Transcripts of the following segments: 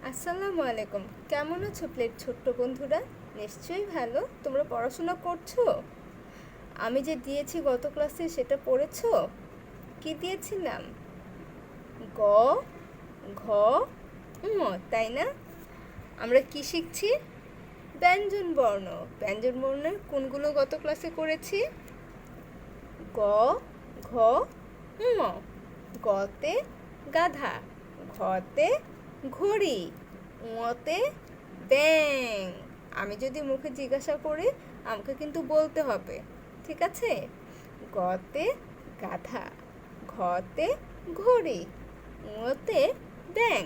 আসসালামু আলাইকুম। কেমন আছো প্লেট ছোট্ট বন্ধুরা? নিশ্চয়ই ভালো। তোমরা পড়াশোনা করছো? আমি যে দিয়েছি গত ক্লাসে সেটা পড়েছো? কি দিয়েছিলাম? গ, ঘ, তাই না? আমরা কি শিখছি? ব্যঞ্জন বর্ণ। ব্যঞ্জন বর্ণের কোনগুলো গত ক্লাসে করেছি? গ, ঘ, ম। গতে গাধা, ঘতে ঘড়ি, ঙতে ব্যাং। আমি যদি মুখে জিজ্ঞাসা করি আমাকে কিন্তু বলতে হবে, ঠিক আছে? গতে গাধা, ঘতে ঘড়ি, ঙতে ব্যাং।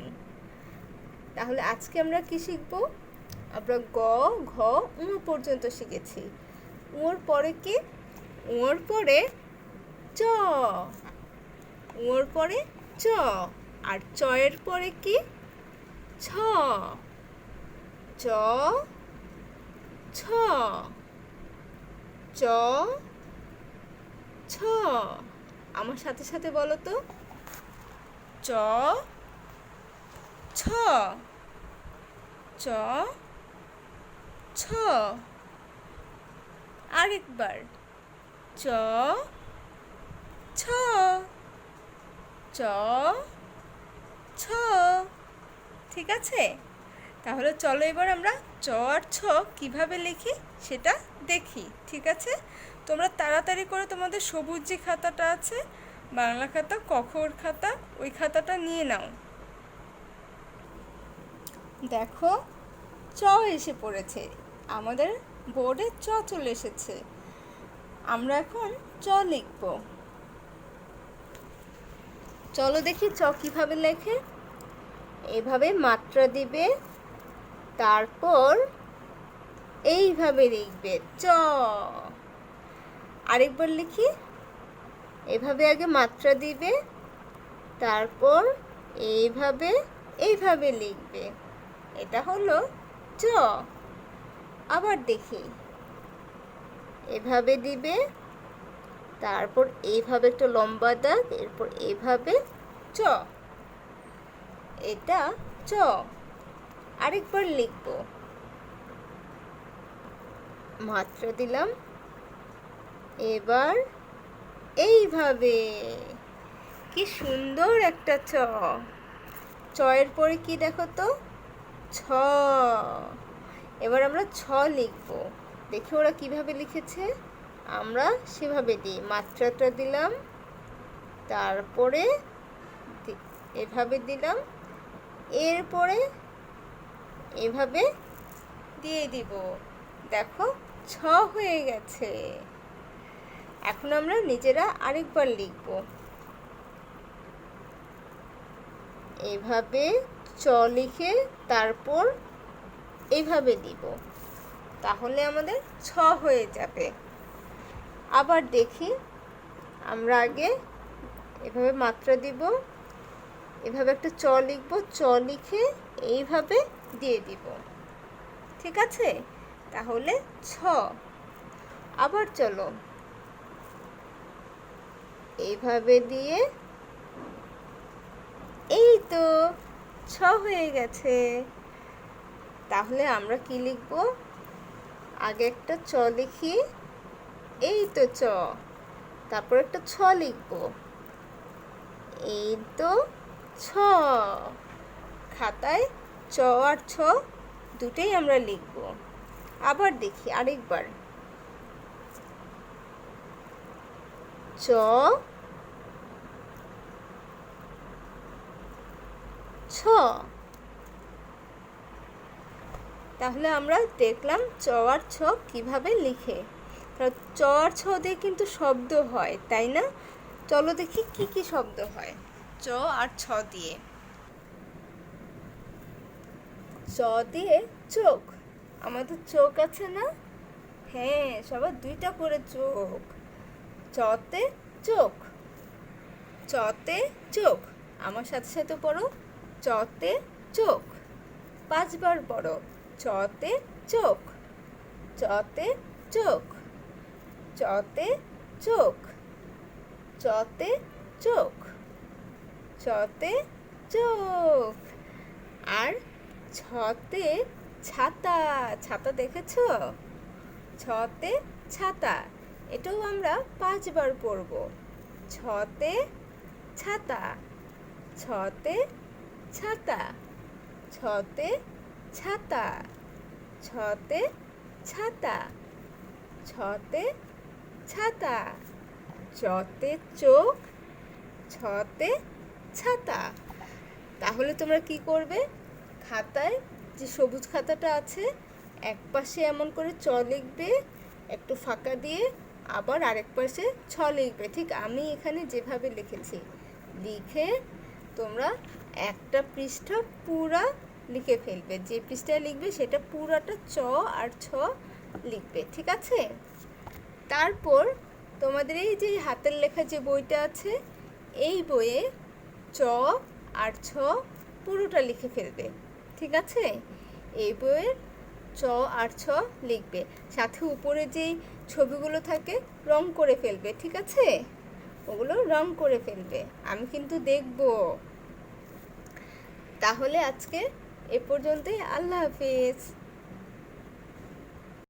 তাহলে আজকে আমরা কি শিখব? আমরা গ, ঘ, পর্যন্ত শিখেছি। ওর পরে কি? ওর পরে চ, ওর পরে চ, আর চয়ের পরে কি? ছ, চ, ছ, চ, ছ। আমার সাথে সাথে বলো তো, চ, ছ, চ, ছ। আরেকবার, চ, ছ, চ, ছ। ঠিক আছে? তাহলে চলো এবার আমরা চ আর ছ কীভাবে লিখি সেটা দেখি, ঠিক আছে? তোমরা তাড়াতাড়ি করে তোমাদের সবুজ যে খাতাটা আছে, বাংলা খাতা, কখর খাতা, ওই খাতাটা নিয়ে নাও। দেখো, চ এসে পড়েছে, আমাদের বোর্ডে চ চলে এসেছে। আমরা এখন চ লিখব। চলো দেখি চ কিভাবে লেখে। এভাবে মাত্রা দিবে, তারপর এইভাবে লিখবে চ। আরেকবার লিখি, এভাবে আগে মাত্রা দিবে, তারপর এইভাবে এইভাবে লিখবে। এটা হলো চ। আবার দেখি, এভাবে দিবে, তারপর এইভাবে একটা লম্বা দাগ, এরপর এইভাবে চ। এটা চ। আরেকবার লিখব, মাত্রা দিলাম, এবার এইভাবে। কি সুন্দর একটা চ। চয়ের পরে কি দেখো তো? ছ। এবার আমরা ছ লিখব। দেখি ওরা কিভাবে লিখেছে, আমরা সেভাবে দিই। মাত্রাটা দিলাম, তারপরে এভাবে দিলাম, এরপরে এভাবে দিয়ে দিব। দেখো, ছ হয়ে গেছে। এখন আমরা নিজেরা আরেকবার লিখব। এভাবে চ লিখে তারপর এইভাবে দিব, তাহলে আমাদের ছ হয়ে যাবে। আবার দেখি, আমরা আগে এভাবে মাত্রা দিব, এভাবে একটা চ লিখব, চ লিখে এইভাবে দিয়ে দিব, ঠিক আছে? তাহলে ছ। আবার চলো, এইভাবে দিয়ে, এই তো ছ হয়ে গেছে। তাহলে আমরা কি লিখব? আগে একটা চ লিখি, এই তো চ, তারপর একটা ছ লিখব, এই তো ছ। খাতায় চ আর ছ দুটেই আমরা লিখব। আবার দেখি আরেকবার, চ, ছ। তাহলে আমরা দেখলাম চ আর ছ কিভাবে লিখে। চ আর ছ দিয়ে কিন্তু শব্দ হয়, তাই না? চলো দেখি কি কি শব্দ হয় চ আর ছ দিয়ে। চ দিয়ে চোখ। আমাদের চোখ আছে না? হ্যাঁ, সবার দুইটা করে চোখ। চতে চোখ, চতে চোখ। আমার সাথে সাথে পড়ো, চতে চোখ। 5 বার পড়ো, চতে চোখ, চতে চোখ, চতে চোখ, চতে চোখ, চতে চোখ। আর ছতে ছাতা, ছাতা দেখেছো? ছতে ছাতা, এটাও আমরা 5 বার পড়ব। ছতে ছাতা, ছতে ছাতা, ছতে ছাতা, ছতে ছাতা, ছতে ছাতা, চতে চোখ, ছতে ছাতা। তাহলে তোমরা কি করবে? খাতায় যে সবুজ খাতাটা আছে এক পাশে এমন করে চ লিখবে, একটু ফাঁকা দিয়ে, আবার আরেক পাশে ছ লিখবে, ঠিক আমি এখানে যেভাবে লিখেছি। লিখে তোমরা একটা পৃষ্ঠা পুরা লিখে ফেলবে। যে পৃষ্ঠায় লিখবে সেটা পুরাটা চ আর ছ লিখবে, ঠিক আছে? তারপর তোমাদের এই যে হাতের লেখা যে বইটা আছে, এই বইয়ে চ আর ছ পুরোটা লিখে ফেলবে, ঠিক আছে? এই বইয়ের চ আর ছ লিখবে, সাথে উপরে যেই ছবিগুলো থাকে রং করে ফেলবে, ঠিক আছে? ওগুলো রং করে ফেলবে, আমি কিন্তু দেখব। তাহলে আজকে এ পর্যন্তই, আল্লাহ হাফিজ।